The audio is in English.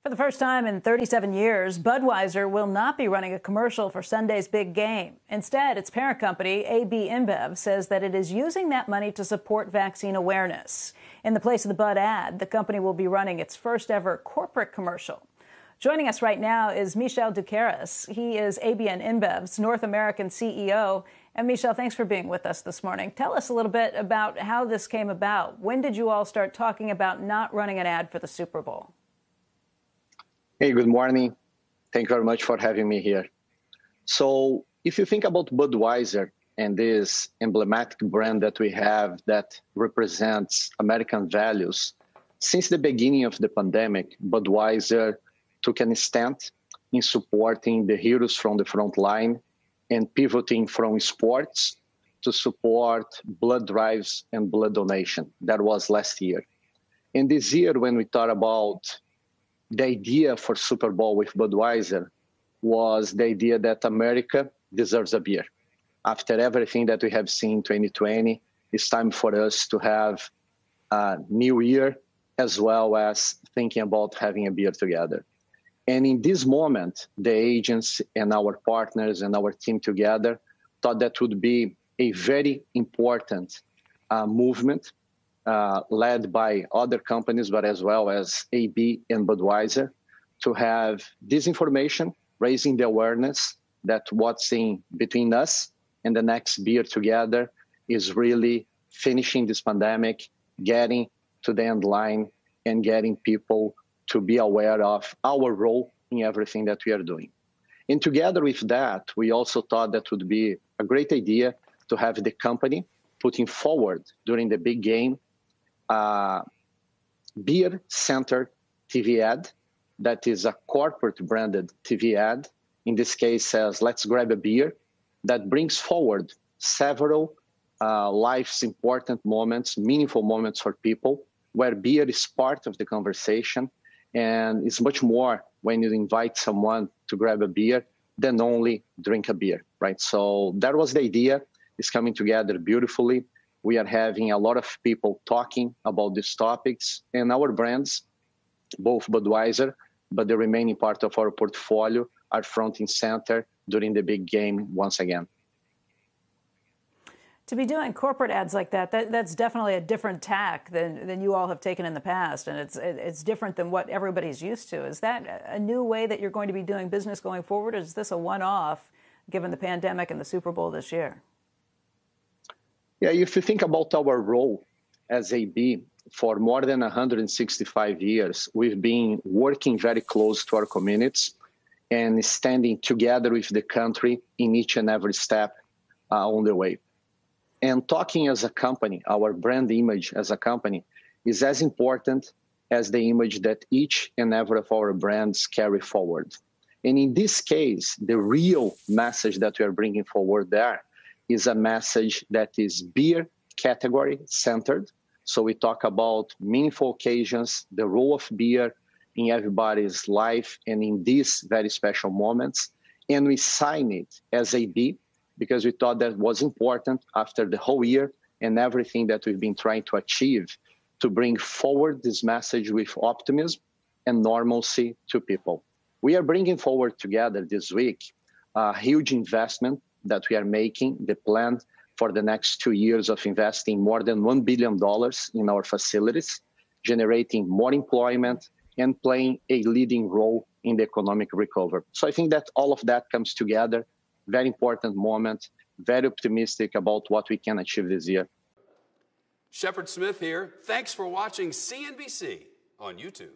For the first time in 37 years, Budweiser will not be running a commercial for Sunday's big game. Instead, its parent company, AB InBev, says that it is using that money to support vaccine awareness. In the place of the Bud ad, the company will be running its first ever corporate commercial. Joining us right now is Michel Doukeris. He is ABN InBev's North American CEO. And Michel, thanks for being with us this morning. Tell us a little bit about how this came about. When did you all start talking about not running an ad for the Super Bowl? Hey, good morning. Thank you very much for having me here. So if you think about Budweiser and this emblematic brand that we have that represents American values, since the beginning of the pandemic, Budweiser took a stand in supporting the heroes from the front line and pivoting from sports to support blood drives and blood donation. That was last year. And this year, when we thought about the idea for Super Bowl with Budweiser, was the idea that America deserves a beer. After everything that we have seen in 2020, it's time for us to have a new year, as well as thinking about having a beer together. And in this moment, the agents and our partners and our team together thought that would be a very important movement led by other companies, but as well as AB and Budweiser, to have this information, raising the awareness that what's in between us and the next beer together is really finishing this pandemic, getting to the end line, and getting people to be aware of our role in everything that we are doing. And together with that, we also thought that would be a great idea to have the company putting forward during the big game beer-centered TV ad that is a corporate branded TV ad. In this case, says, let's grab a beer, that brings forward several life's important moments, meaningful moments for people, where beer is part of the conversation. And it's much more when you invite someone to grab a beer than only drink a beer, right? So that was the idea. It's coming together beautifully. We are having a lot of people talking about these topics, and our brands, both Budweiser, but the remaining part of our portfolio, are front and center during the big game once again. To be doing corporate ads like that's definitely a different tack than you all have taken in the past, and it's different than what everybody's used to. Is that a new way that you're going to be doing business going forward, or is this a one-off given the pandemic and the Super Bowl this year? Yeah, if you think about our role as AB, for more than 165 years, we've been working very close to our communities and standing together with the country in each and every step on the way. And talking as a company, our brand image as a company is as important as the image that each and every of our brands carry forward. And in this case, the real message that we are bringing forward there is a message that is beer category centered. So we talk about meaningful occasions, the role of beer in everybody's life and in these very special moments. And we sign it as AB because we thought that was important after the whole year and everything that we've been trying to achieve to bring forward this message with optimism and normalcy to people. We are bringing forward together this week a huge investment that we are making, the plan for the next 2 years of investing more than $1 billion in our facilities, generating more employment and playing a leading role in the economic recovery. So I think that all of that comes together. Very important moment, very optimistic about what we can achieve this year. Shepard Smith here. Thanks for watching CNBC on YouTube.